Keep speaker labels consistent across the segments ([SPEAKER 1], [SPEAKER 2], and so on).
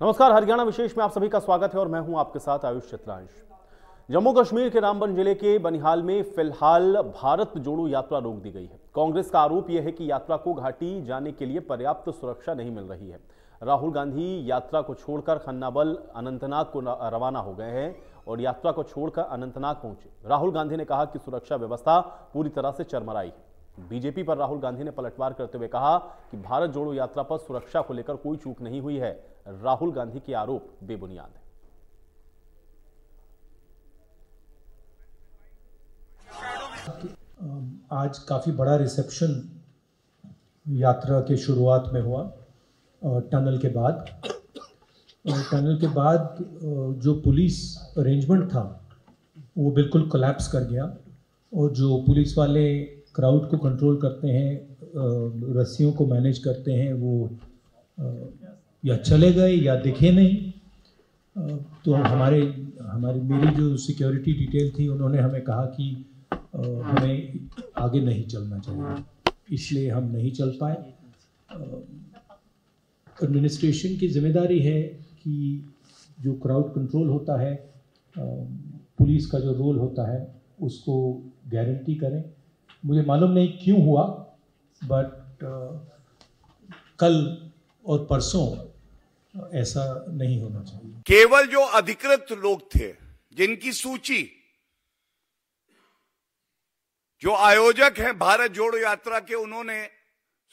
[SPEAKER 1] नमस्कार, हरियाणा विशेष में आप सभी का स्वागत है और मैं हूं आपके साथ आयुष चित्रांश। जम्मू कश्मीर के रामबन जिले के बनिहाल में फिलहाल भारत जोड़ो यात्रा रोक दी गई है। कांग्रेस का आरोप यह है कि यात्रा को घाटी जाने के लिए पर्याप्त सुरक्षा नहीं मिल रही है। राहुल गांधी यात्रा को छोड़कर खन्नाबल अनंतनाग को रवाना हो गए हैं और यात्रा को छोड़कर अनंतनाग पहुंचे। राहुल गांधी ने कहा कि सुरक्षा व्यवस्था पूरी तरह से चरमराई है। बीजेपी पर राहुल गांधी ने पलटवार करते हुए कहा कि भारत जोड़ो यात्रा पर सुरक्षा को लेकर कोई चूक नहीं हुई है। राहुल गांधी के आरोप बेबुनियाद है।
[SPEAKER 2] आज काफ़ी बड़ा रिसेप्शन यात्रा के शुरुआत में हुआ टनल के बाद। जो पुलिस अरेंजमेंट था वो बिल्कुल कोलैप्स कर गया और जो पुलिस वाले क्राउड को कंट्रोल करते हैं, रस्सियों को मैनेज करते हैं, वो या चले गए या दिखे नहीं। तो मेरी जो सिक्योरिटी डिटेल थी उन्होंने हमें कहा कि हमें आगे नहीं चलना चाहिए, इसलिए हम नहीं चल पाए। एडमिनिस्ट्रेशन की जिम्मेदारी है कि जो क्राउड कंट्रोल होता है, पुलिस का जो रोल होता है उसको गारंटी करें। मुझे मालूम नहीं क्यों हुआ, बट कल और परसों ऐसा नहीं होना चाहिए।
[SPEAKER 3] केवल जो अधिकृत लोग थे, जिनकी सूची जो आयोजक हैं भारत जोड़ो यात्रा के, उन्होंने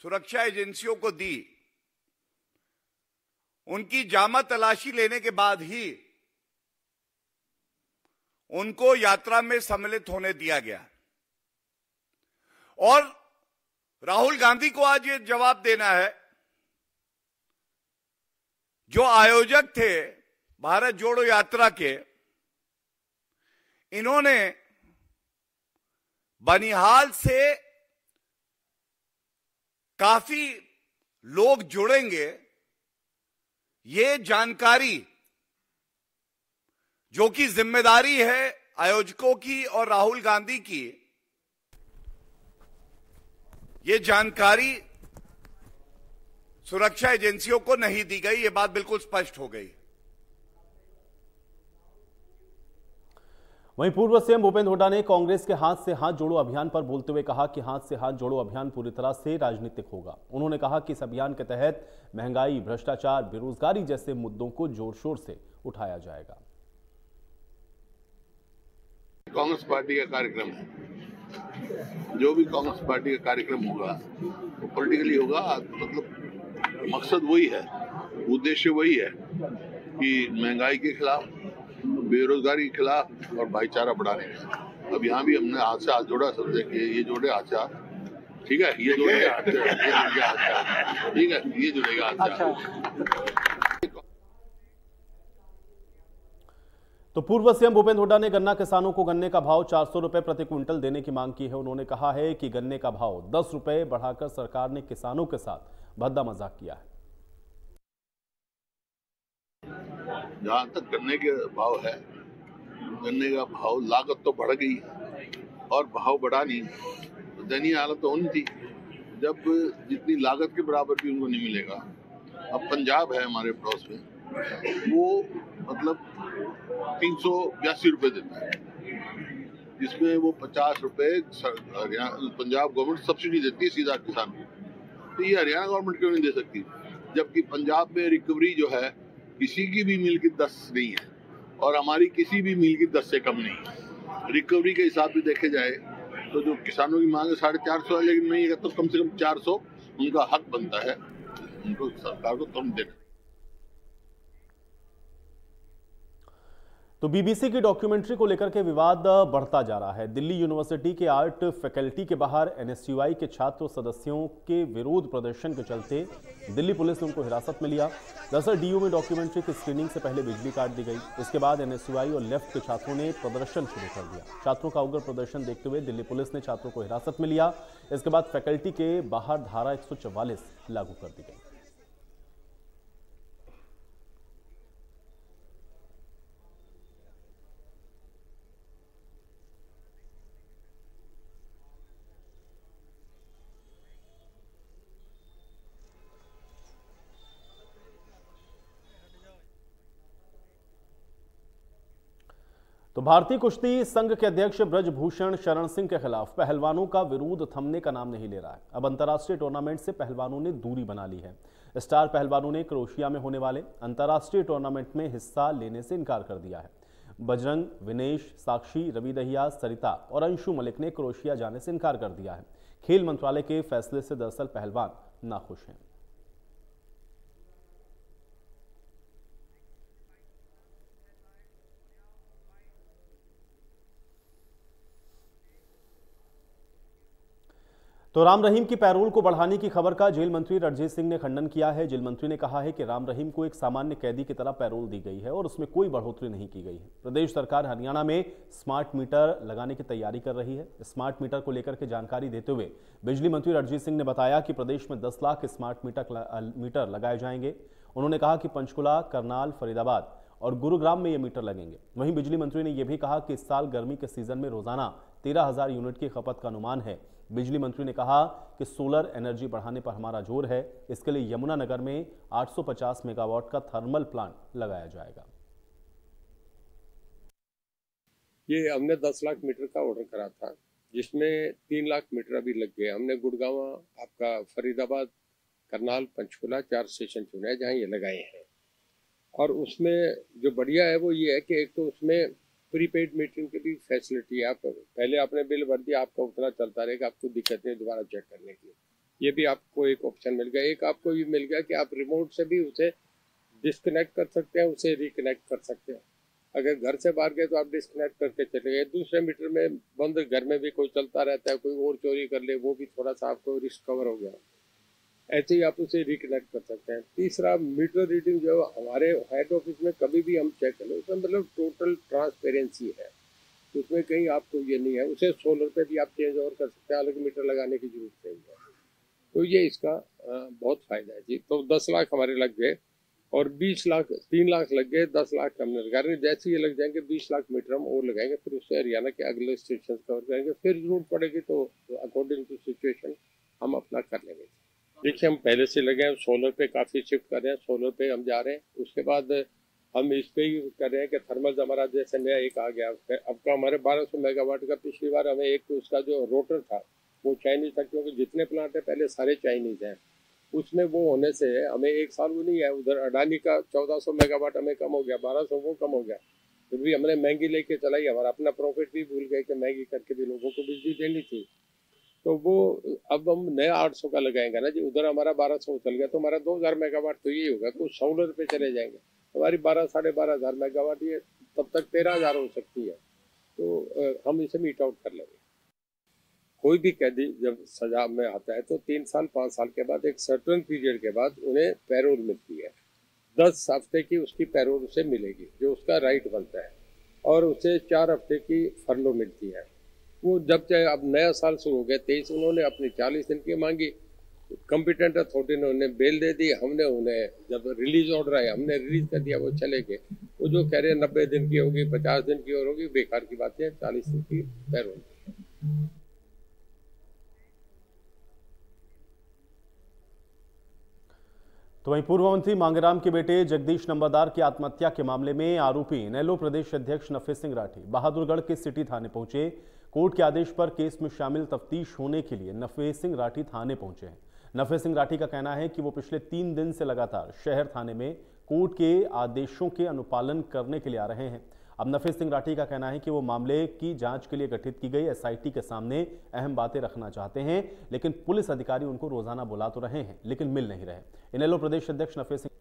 [SPEAKER 3] सुरक्षा एजेंसियों को दी, उनकी जामा तलाशी लेने के बाद ही उनको यात्रा में सम्मिलित होने दिया गया। और राहुल गांधी को आज ये जवाब देना है, जो आयोजक थे भारत जोड़ो यात्रा के, इन्होंने बनिहाल से काफी लोग जुड़ेंगे, ये जानकारी जो कि जिम्मेदारी है आयोजकों की और राहुल गांधी की, ये जानकारी सुरक्षा एजेंसियों को नहीं दी गई। ये बात बिल्कुल स्पष्ट हो गई।
[SPEAKER 1] वहीं पूर्व सीएम भूपेंद्र हुड्डा ने कांग्रेस के हाथ से हाथ जोड़ो अभियान पर बोलते हुए कहा कि हाथ से हाथ जोड़ो अभियान पूरी तरह से राजनीतिक होगा। उन्होंने कहा कि इस अभियान के तहत महंगाई, भ्रष्टाचार, बेरोजगारी जैसे मुद्दों को जोर शोर से उठाया जाएगा।
[SPEAKER 4] कांग्रेस पार्टी का कार्यक्रम है, जो भी कांग्रेस पार्टी का कार्यक्रम होगा वो पॉलिटिकली होगा। मतलब मकसद वही है, उद्देश्य वही है कि महंगाई के खिलाफ, बेरोजगारी के खिलाफ और भाईचारा बढ़ाने का। अब यहाँ भी हमने हाथ से हाथ जोड़ा, सब देखिए, ये जोड़े हाथ से हाथ, ठीक है, ये जोड़ेगा हाथ से, ठीक है, ये जुड़ेगा हाथ से हाथ।
[SPEAKER 1] तो पूर्व सीएम भूपेंद्र हुड्डा ने गन्ना किसानों को गन्ने का भाव 400 रुपए प्रति क्विंटल देने की मांग की है। उन्होंने कहा है कि गन्ने का भाव 10 रुपए बढ़ाकर सरकार ने किसानों के साथ भद्दा मजाक किया है।
[SPEAKER 4] जहां तक गन्ने के भाव है, गन्ने का भाव, लागत तो बढ़ गई और भाव बढ़ा नहीं, तो दयनीय हालत तो होनी थी जब जितनी लागत के बराबर भी उनको नहीं मिलेगा। अब पंजाब है हमारे पड़ोस में, वो मतलब 382 रुपए देता है, जिसमें वो 50 रुपए पंजाब गवर्नमेंट सब्सिडी देती है सीधा किसान को। तो ये हरियाणा गवर्नमेंट क्यों नहीं दे सकती? जबकि पंजाब में रिकवरी जो है किसी की भी मिल की 10 नहीं है और हमारी किसी भी मिल की 10 से कम नहीं है। रिकवरी के हिसाब से देखे जाए तो जो किसानों की मांग है 450 है, लेकिन नहीं है तो कम से कम 400 उनका हक बनता है, उनको सरकार को कम देना।
[SPEAKER 1] तो बीबीसी की डॉक्यूमेंट्री को लेकर के विवाद बढ़ता जा रहा है। दिल्ली यूनिवर्सिटी के आर्ट फैकल्टी के बाहर एनएसयूआई के छात्र सदस्यों के विरोध प्रदर्शन के चलते दिल्ली पुलिस ने उनको हिरासत में लिया। दरअसल डीयू में डॉक्यूमेंट्री की स्क्रीनिंग से पहले बिजली काट दी गई। इसके बाद एनएसयूआई और लेफ्ट के छात्रों ने प्रदर्शन शुरू कर दिया। छात्रों का उग्र प्रदर्शन देखते हुए दिल्ली पुलिस ने छात्रों को हिरासत में लिया। इसके बाद फैकल्टी के बाहर धारा 144 लागू कर दी गई। भारतीय कुश्ती संघ के अध्यक्ष ब्रजभूषण शरण सिंह के खिलाफ पहलवानों का विरोध थमने का नाम नहीं ले रहा है। अब अंतर्राष्ट्रीय टूर्नामेंट से पहलवानों ने दूरी बना ली है। स्टार पहलवानों ने क्रोएशिया में होने वाले अंतर्राष्ट्रीय टूर्नामेंट में हिस्सा लेने से इनकार कर दिया है। बजरंग, विनेश, साक्षी, रवि दहिया, सरिता और अंशु मलिक ने क्रोएशिया जाने से इनकार कर दिया है। खेल मंत्रालय के फैसले से दरअसल पहलवान नाखुश हैं। तो राम रहीम की पैरोल को बढ़ाने की खबर का जेल मंत्री रणजीत सिंह ने खंडन किया है। जेल मंत्री ने कहा है कि राम रहीम को एक सामान्य कैदी की तरह पैरोल दी गई है और उसमें कोई बढ़ोतरी नहीं की गई है। प्रदेश सरकार हरियाणा में स्मार्ट मीटर लगाने की तैयारी कर रही है। स्मार्ट मीटर को लेकर के जानकारी देते हुए बिजली मंत्री रणजीत सिंह ने बताया कि प्रदेश में 10 लाख स्मार्ट मीटर लगाए जाएंगे। उन्होंने कहा कि पंचकुला, करनाल, फरीदाबाद और गुरुग्राम में ये मीटर लगेंगे। वहीं बिजली मंत्री ने यह भी कहा कि इस साल गर्मी के सीजन में रोजाना 13,000 यूनिट की खपत का अनुमान है। बिजली मंत्री ने कहा कि सोलर एनर्जी बढ़ाने पर हमारा जोर है। इसके लिए यमुनानगर में 850 मेगावाट का थर्मल प्लांट लगाया जाएगा।
[SPEAKER 5] ये हमने 10 लाख मीटर का ऑर्डर करा था, जिसमें 3 लाख मीटर अभी लग गए। हमने गुड़गांव, आपका फरीदाबाद, करनाल, पंचकुला 4 स्टेशन चुने हैं जहाँ ये लगाए हैं। और उसमें जो बढ़िया है वो ये है कि एक तो उसमें प्रीपेड मीटरिंग की भी फैसिलिटी है। आप पहले आपने बिल भर दिया, आपका उतना चलता रहेगा, आपको दिक्कत नहीं दोबारा चेक करने की। ये भी आपको एक ऑप्शन मिल गया। एक आपको ये मिल गया कि आप रिमोट से भी उसे डिस्कनेक्ट कर सकते हैं, उसे रिकनेक्ट कर सकते हैं। अगर घर से बाहर गए तो आप डिस्कनेक्ट करके चले गए। दूसरे मीटर में बंद घर में भी कोई चलता रहता है, कोई और चोरी कर ले, वो भी थोड़ा सा आपको रिस्क कवर हो गया। ऐसे ही आप उसे रिकनेक्ट कर सकते हैं। तीसरा, मीटर रीडिंग जो हमारे हेड ऑफिस में कभी भी हम चेक करें, उसमें मतलब टोटल ट्रांसपेरेंसी है, उसमें कहीं आपको ये नहीं है। उसे सोलर पे भी आप चेंज और कर सकते हैं, अलग मीटर लगाने की जरूरत नहीं है। तो ये इसका बहुत फायदा है जी। तो 10 लाख हमारे लग गए और 20 लाख, 3 लाख लग गए, 10 लाख हमने लगा रहे। जैसे ये लग जाएंगे 20 लाख मीटर हम और लगाएंगे, फिर उससे हरियाणा के अगले स्टेशन कवर करेंगे। फिर जरूरत पड़ेगी तो अकॉर्डिंग टू सिचुएशन हम अपना कर लेंगे। देखिए, हम पहले से लगे हैं, सोलर पे काफ़ी शिफ्ट कर रहे हैं, सोलर पे हम जा रहे हैं। उसके बाद हम इस पे ही कर रहे हैं कि थर्मल हमारा जैसे नया एक आ गया। अब का हमारे 1200 मेगावाट का, पिछली बार हमें एक तो उसका जो रोटर था वो चाइनीज था, क्योंकि जितने प्लांट है पहले सारे चाइनीज हैं। उसमें वो होने से हमें एक साल वो नहीं है। उधर अडानी का 1400 मेगावाट हमें कम हो गया, 1200 वो कम हो गया। फिर भी हमने महंगी लेके चलाई, हमारा अपना प्रॉफिट भी भूल गए कि महंगी करके भी लोगों को बिजली देनी थी। तो वो अब हम नया 800 का लगाएंगे ना जी। उधर हमारा 1200 चल गया तो हमारा 2000 मेगावाट तो ये होगा। कुछ सोलर पे चले जाएंगे, हमारी 12-12,500 मेगावाट ये तब तक 13,000 हो सकती है। तो हम इसे मीट आउट कर लेंगे। कोई भी कैदी जब सजा में आता है तो 3 साल 5 साल के बाद एक सर्टेन पीरियड के बाद उन्हें पैरोल मिलती है। 10 हफ्ते की उसकी पैरोल उसे मिलेगी, जो उसका राइट बनता है, और उसे 4 हफ्ते की फरलो मिलती है। वो जब चाहे, अब नया साल शुरू हो गया 23, उन्होंने अपनी 40 दिन की मांगी, कॉम्पिटेंट अथॉरिटी ने उन्हें बेल दे दी। हमने उन्हें जब रिलीज ऑर्डर आया हमने रिलीज कर दिया, वो चले गए। वो जो कह रहे हैं 90 दिन की होगी, 50 दिन की और होगी, बेकार की बातें। 40 दिन की पैरोल।
[SPEAKER 1] तो वहीं पूर्व मंत्री मांगेराम के बेटे जगदीश नंबरदार की आत्महत्या के मामले में आरोपी इनेलो प्रदेश अध्यक्ष नफे सिंह राठी बहादुरगढ़ के सिटी थाने पहुंचे। कोर्ट के आदेश पर केस में शामिल तफ्तीश होने के लिए नफे सिंह राठी थाने पहुंचे हैं। नफे सिंह राठी का कहना है कि वो पिछले 3 दिन से लगातार शहर थाने में कोर्ट के आदेशों के अनुपालन करने के लिए आ रहे हैं। अब नफे सिंह राठी का कहना है कि वो मामले की जांच के लिए गठित की गई एसआईटी के सामने अहम बातें रखना चाहते हैं, लेकिन पुलिस अधिकारी उनको रोजाना बुला तो रहे हैं लेकिन मिल नहीं रहे। इनेलो प्रदेश अध्यक्ष नफे सिंह।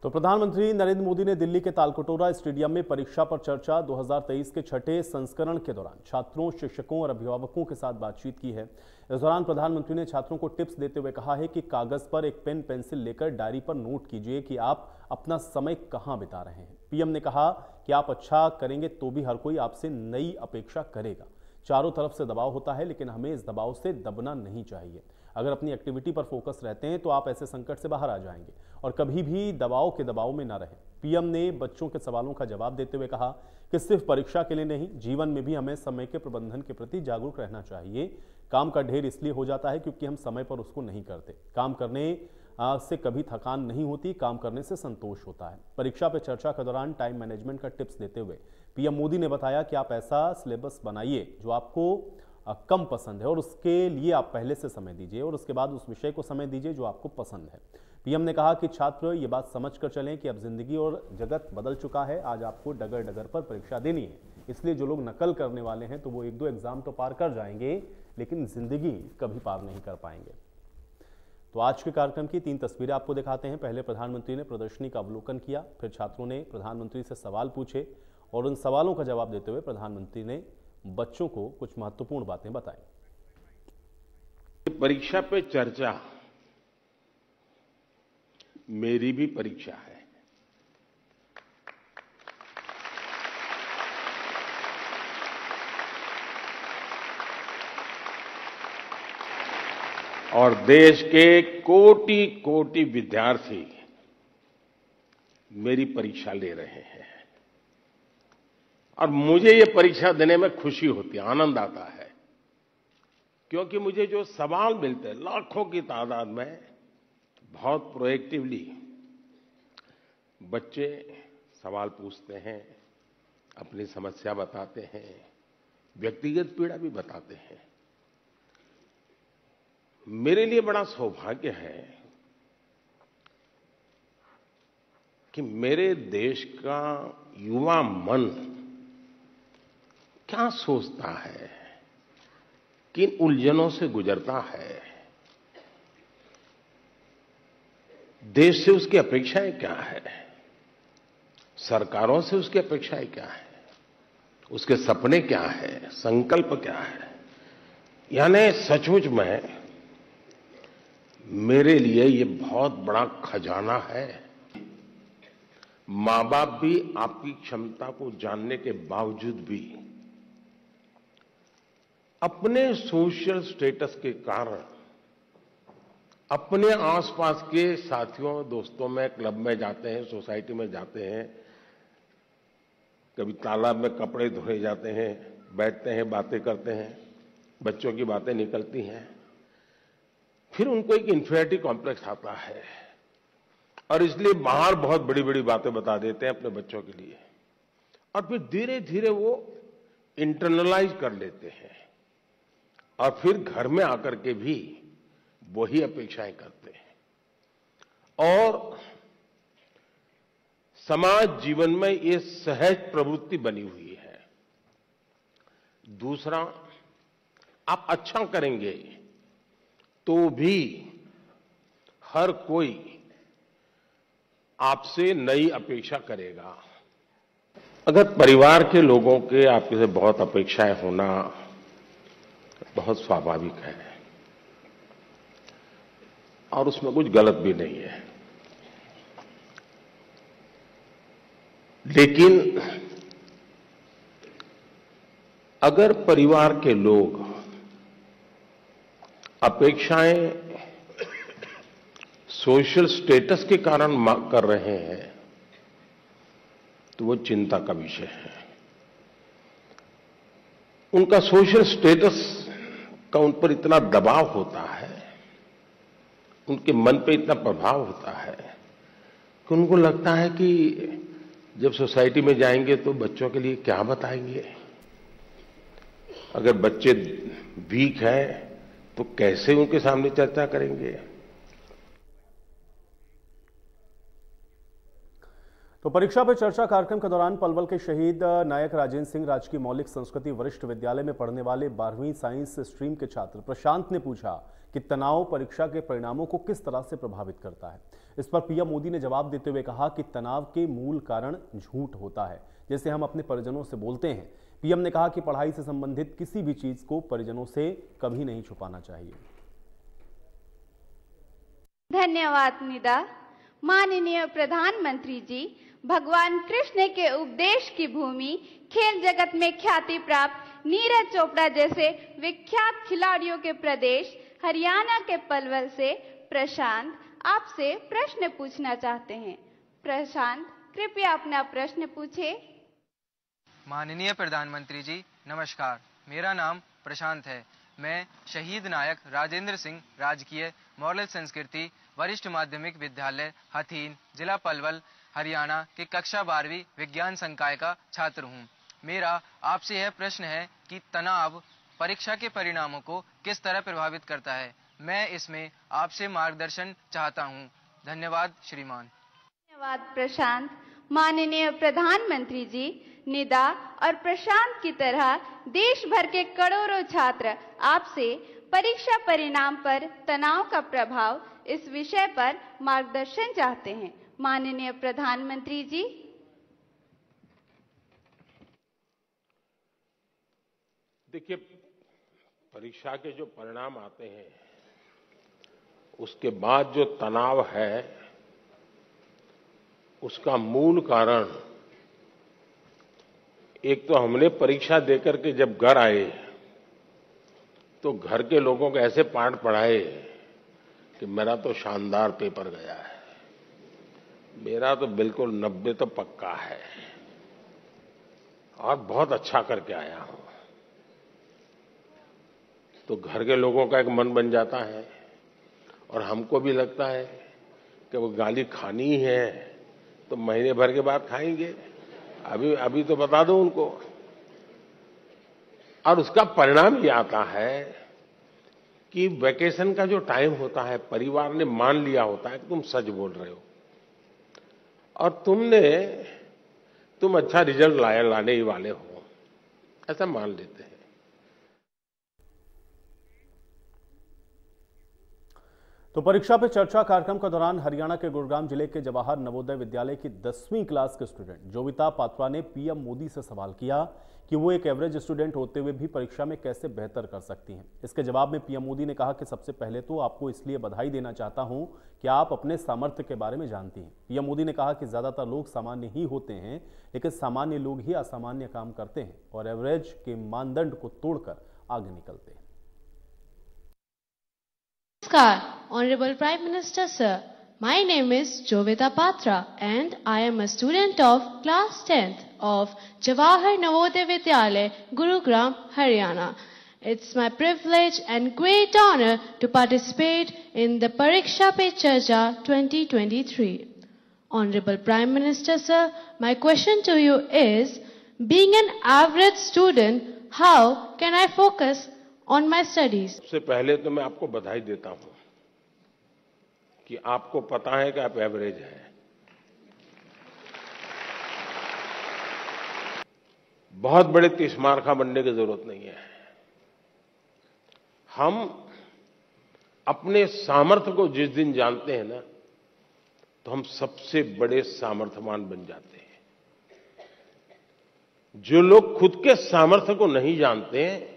[SPEAKER 1] तो प्रधानमंत्री नरेंद्र मोदी ने दिल्ली के तालकटोरा स्टेडियम में परीक्षा पर चर्चा 2023 के छठे संस्करण के दौरान छात्रों, शिक्षकों और अभिभावकों के साथ बातचीत की है। इस दौरान प्रधानमंत्री ने छात्रों को टिप्स देते हुए कहा है कि कागज पर एक पेन पेंसिल लेकर डायरी पर नोट कीजिए कि आप अपना समय कहां बिता रहे हैं। पीएम ने कहा कि आप अच्छा करेंगे तो भी हर कोई आपसे नई अपेक्षा करेगा। चारों तरफ से दबाव होता है, लेकिन हमें इस दबाव से दबना नहीं चाहिए। अगर अपनी एक्टिविटी पर फोकस रहते हैं तो आप ऐसे संकट से बाहर आ जाएंगे और कभी भी दबाव के दबाव में ना रहें। पीएम ने बच्चों के सवालों का जवाब देते हुए कहा कि सिर्फ परीक्षा के लिए नहीं, जीवन में भी हमें समय के प्रबंधन के प्रति जागरूक रहना चाहिए। काम का ढेर इसलिए हो जाता है क्योंकि हम समय पर उसको नहीं करते। काम करने से कभी थकान नहीं होती, काम करने से संतोष होता है। परीक्षा पे चर्चा के दौरान टाइम मैनेजमेंट का टिप्स देते हुए पीएम मोदी ने बताया कि आप ऐसा सिलेबस बनाइए जो आपको कम पसंद है और उसके लिए आप पहले से समय दीजिए और उसके बाद उस विषय को समय दीजिए जो आपको पसंद है। पीएम ने कहा कि छात्र ये बात समझकर चलें कि अब जिंदगी और जगत बदल चुका है। आज आपको डगर डगर पर परीक्षा देनी है, इसलिए जो लोग नकल करने वाले हैं तो वो 1-2 एग्जाम तो पार कर जाएंगे, लेकिन जिंदगी कभी पार नहीं कर पाएंगे। तो आज के कार्यक्रम की 3 तस्वीरें आपको दिखाते हैं। पहले प्रधानमंत्री ने प्रदर्शनी का अवलोकन किया, फिर छात्रों ने प्रधानमंत्री से सवाल पूछे और उन सवालों का जवाब देते हुए प्रधानमंत्री ने बच्चों को कुछ महत्वपूर्ण बातें बताई।
[SPEAKER 6] परीक्षा पे चर्चा मेरी भी परीक्षा है। और देश के कोटि कोटि विद्यार्थी मेरी परीक्षा ले रहे हैं और मुझे ये परीक्षा देने में खुशी होती है, आनंद आता है, क्योंकि मुझे जो सवाल मिलते हैं लाखों की तादाद में, बहुत प्रोएक्टिवली बच्चे सवाल पूछते हैं, अपनी समस्या बताते हैं, व्यक्तिगत पीड़ा भी बताते हैं। मेरे लिए बड़ा सौभाग्य है कि मेरे देश का युवा मन क्या सोचता है, किन उलझनों से गुजरता है, देश से उसकी अपेक्षाएं क्या है, सरकारों से उसकी अपेक्षाएं क्या है, उसके सपने क्या है, संकल्प क्या है। यानी सचमुच में मेरे लिए ये बहुत बड़ा खजाना है। मां बाप भी आपकी क्षमता को जानने के बावजूद भी अपने सोशल स्टेटस के कारण अपने आसपास के साथियों दोस्तों में, क्लब में जाते हैं, सोसाइटी में जाते हैं, कभी तालाब में कपड़े धोए जाते हैं, बैठते हैं, बातें करते हैं, बच्चों की बातें निकलती हैं, फिर उनको एक इन्फीरियरिटी कॉम्प्लेक्स आता है और इसलिए बाहर बहुत बड़ी बड़ी बातें बता देते हैं अपने बच्चों के लिए और फिर धीरे धीरे वो इंटरनलाइज कर लेते हैं और फिर घर में आकर के भी वही अपेक्षाएं करते हैं और समाज जीवन में ये सहज प्रवृत्ति बनी हुई है। दूसरा, आप अच्छा करेंगे तो भी हर कोई आपसे नई अपेक्षा करेगा। अगर परिवार के लोगों के आपके से बहुत अपेक्षाएं होना बहुत स्वाभाविक है और उसमें कुछ गलत भी नहीं है, लेकिन अगर परिवार के लोग अपेक्षाएं सोशल स्टेटस के कारण कर रहे हैं तो वो चिंता का विषय है। उनका सोशल स्टेटस का उन पर इतना दबाव होता है, उनके मन पे इतना प्रभाव होता है कि उनको लगता है कि जब सोसाइटी में जाएंगे तो बच्चों के लिए क्या बताएंगे, अगर बच्चे वीक हैं तो कैसे उनके सामने चर्चा करेंगे।
[SPEAKER 1] तो परीक्षा पे चर्चा कार्यक्रम के दौरान पलवल के शहीद नायक राजेंद्र सिंह राजकीय मौलिक संस्कृति वरिष्ठ विद्यालय में पढ़ने वाले 12वीं साइंस स्ट्रीम के छात्र प्रशांत ने पूछा कि तनाव परीक्षा के परिणामों को किस तरह से प्रभावित करता है। इस पर पीएम मोदी ने जवाब देते हुए कहा कि तनाव के मूल कारण झूठ होता है, जैसे हम अपने परिजनों से बोलते हैं। पीएम ने कहा कि पढ़ाई से संबंधित किसी भी चीज को परिजनों से कभी नहीं छुपाना चाहिए।
[SPEAKER 7] धन्यवाद निदा। माननीय प्रधानमंत्री जी, भगवान कृष्ण के उपदेश की भूमि, खेल जगत में ख्याति प्राप्त नीरज चोपड़ा जैसे विख्यात खिलाड़ियों के प्रदेश हरियाणा के पलवल से प्रशांत आपसे प्रश्न पूछना चाहते हैं। प्रशांत, कृपया अपना प्रश्न पूछे।
[SPEAKER 8] माननीय प्रधानमंत्री जी, नमस्कार। मेरा नाम प्रशांत है। मैं शहीद नायक राजेंद्र सिंह राजकीय मौलिक संस्कृति वरिष्ठ माध्यमिक विद्यालय हथीन, जिला पलवल, हरियाणा के कक्षा 12वीं विज्ञान संकाय का छात्र हूँ। मेरा आपसे यह प्रश्न है कि तनाव परीक्षा के परिणामों को किस तरह प्रभावित करता है। मैं इसमें आपसे मार्गदर्शन चाहता हूँ। धन्यवाद श्रीमान।
[SPEAKER 7] धन्यवाद प्रशांत। माननीय प्रधानमंत्री जी, निदा और प्रशांत की तरह देश भर के करोड़ों छात्र आपसे परीक्षा परिणाम पर तनाव का प्रभाव इस विषय पर मार्गदर्शन चाहते हैं। माननीय प्रधानमंत्री जी।
[SPEAKER 6] देखिए, परीक्षा के जो परिणाम आते हैं उसके बाद जो तनाव है उसका मूल कारण, एक तो हमने परीक्षा देकर के जब घर आए तो घर के लोगों को ऐसे पाठ पढ़ाए कि मेरा तो शानदार पेपर गया है, मेरा तो बिल्कुल 90 तो पक्का है और बहुत अच्छा करके आया हूं। तो घर के लोगों का एक मन बन जाता है और हमको भी लगता है कि वो गाली खानी ही है तो महीने भर के बाद खाएंगे, अभी तो बता दो उनको। और उसका परिणाम ये आता है कि वैकेशन का जो टाइम होता है, परिवार ने मान लिया होता है कि तुम सच बोल रहे हो और तुम अच्छा रिजल्ट लाने ही वाले हो, ऐसा मान लेते हैं।
[SPEAKER 1] तो परीक्षा पे चर्चा कार्यक्रम के दौरान हरियाणा के गुरुग्राम जिले के जवाहर नवोदय विद्यालय की 10वीं क्लास के स्टूडेंट जोविता पात्रा ने पीएम मोदी से सवाल किया कि वो एक एवरेज स्टूडेंट होते हुए भी परीक्षा में कैसे बेहतर कर सकती हैं। इसके जवाब में पीएम मोदी ने कहा कि सबसे पहले तो आपको इसलिए बधाई देना चाहता हूं कि आप अपने सामर्थ्य के बारे में जानती हैं। पीएम मोदी ने कहा कि ज्यादातर लोग सामान्य ही होते हैं, लेकिन सामान्य लोग ही असामान्य काम करते हैं और एवरेज के मानदंड को तोड़कर आगे निकलते हैं।
[SPEAKER 9] Namaskar, Honorable Prime Minister Sir. My name is Jovita Patra and I am a student of class 10th of Jawahar Navodaya Vidyalaya, Gurugram, Haryana. It's my privilege and great honor to participate in the Pariksha Pe Charcha 2023. Honorable Prime Minister Sir, my question to you is, being an average student, how can I focus on my studies?
[SPEAKER 6] सबसे पहले तो मैं आपको बधाई देता हूं कि आपको पता है कि आप एवरेज हैं। बहुत बड़े तीसमारखा बनने की जरूरत नहीं है। हम अपने सामर्थ्य को जिस दिन जानते हैं ना, तो हम सबसे बड़े सामर्थ्यवान बन जाते हैं। जो लोग खुद के सामर्थ्य को नहीं जानते हैं,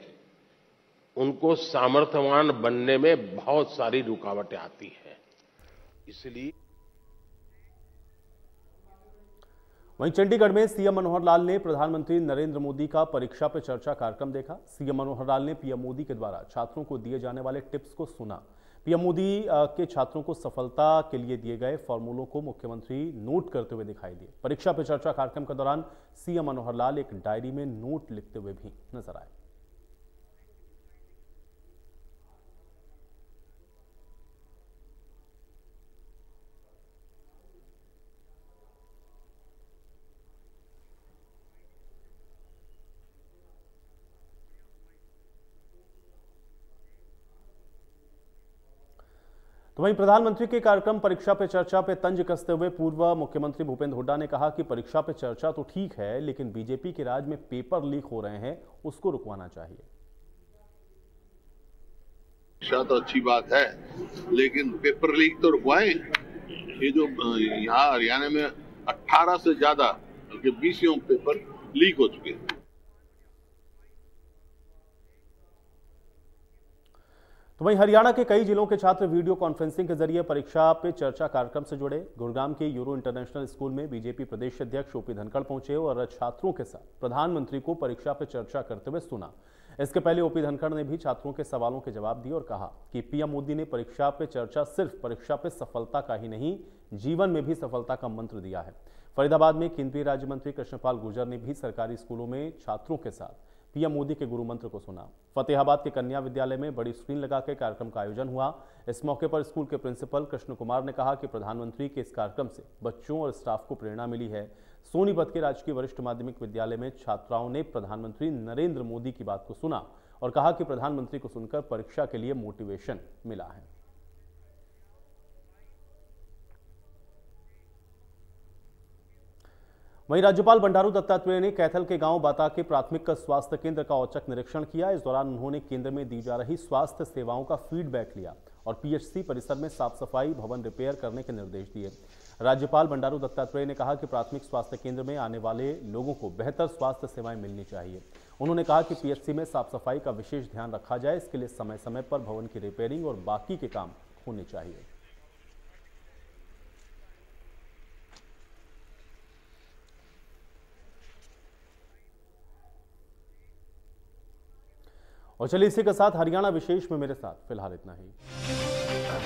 [SPEAKER 6] उनको सामर्थ्यवान बनने में बहुत सारी रुकावटें आती हैं। इसलिए
[SPEAKER 1] वहीं चंडीगढ़ में सीएम मनोहर लाल ने प्रधानमंत्री नरेंद्र मोदी का परीक्षा पे चर्चा कार्यक्रम देखा। सीएम मनोहर लाल ने पीएम मोदी के द्वारा छात्रों को दिए जाने वाले टिप्स को सुना। पीएम मोदी के छात्रों को सफलता के लिए दिए गए फॉर्मूलों को मुख्यमंत्री नोट करते हुए दिखाई दिए। परीक्षा पे चर्चा कार्यक्रम के दौरान सीएम मनोहर लाल एक डायरी में नोट लिखते हुए भी नजर आए। तो वहीं प्रधानमंत्री के कार्यक्रम परीक्षा पे चर्चा पे तंज कसते हुए पूर्व मुख्यमंत्री भूपेंद्र हुड्डा ने कहा कि परीक्षा पे चर्चा तो ठीक है, लेकिन बीजेपी के राज में पेपर लीक हो रहे हैं, उसको रुकवाना चाहिए।
[SPEAKER 4] परीक्षा तो अच्छी बात है, लेकिन पेपर लीक तो रुकवाएं। ये जो यहाँ हरियाणा में 18 से ज्यादा बल्कि 20 पेपर लीक हो चुके हैं।
[SPEAKER 1] तो वहीं हरियाणा के कई जिलों के छात्र वीडियो कॉन्फ्रेंसिंग के जरिए परीक्षा पे चर्चा कार्यक्रम से जुड़े। गुरुग्राम के यूरो इंटरनेशनल स्कूल में बीजेपी प्रदेश अध्यक्ष ओपी धनखड़ पहुंचे और छात्रों के साथ प्रधानमंत्री को परीक्षा पे चर्चा करते हुए सुना। इसके पहले ओपी धनखड़ ने भी छात्रों के सवालों के जवाब दिए और कहा कि पीएम मोदी ने परीक्षा पे चर्चा सिर्फ परीक्षा पे सफलता का ही नहीं, जीवन में भी सफलता का मंत्र दिया है। फरीदाबाद में केंद्रीय राज्य मंत्री कृष्णपाल गुर्जर ने भी सरकारी स्कूलों में छात्रों के साथ पीएम मोदी के गुरु मंत्र को सुना। फतेहाबाद के कन्या विद्यालय में बड़ी स्क्रीन लगाकर कार्यक्रम का आयोजन हुआ। इस मौके पर स्कूल के प्रिंसिपल कृष्ण कुमार ने कहा कि प्रधानमंत्री के इस कार्यक्रम से बच्चों और स्टाफ को प्रेरणा मिली है। सोनीपत के राजकीय वरिष्ठ माध्यमिक विद्यालय में छात्राओं ने प्रधानमंत्री नरेंद्र मोदी की बात को सुना और कहा कि प्रधानमंत्री को सुनकर परीक्षा के लिए मोटिवेशन मिला है। वहीं राज्यपाल बंडारू दत्तात्रेय ने कैथल के गांव बाता के प्राथमिक स्वास्थ्य केंद्र का औचक निरीक्षण किया। इस दौरान उन्होंने केंद्र में दी जा रही स्वास्थ्य सेवाओं का फीडबैक लिया और पीएचसी परिसर में साफ सफाई, भवन रिपेयर करने के निर्देश दिए। राज्यपाल बंडारू दत्तात्रेय ने कहा कि प्राथमिक स्वास्थ्य केंद्र में आने वाले लोगों को बेहतर स्वास्थ्य सेवाएं मिलनी चाहिए। उन्होंने कहा कि पीएचसी में साफ सफाई का विशेष ध्यान रखा जाए। इसके लिए समय समय पर भवन की रिपेयरिंग और बाकी के काम होने चाहिए। और चलिए इसी के साथ हरियाणा विशेष में मेरे साथ फिलहाल इतना ही।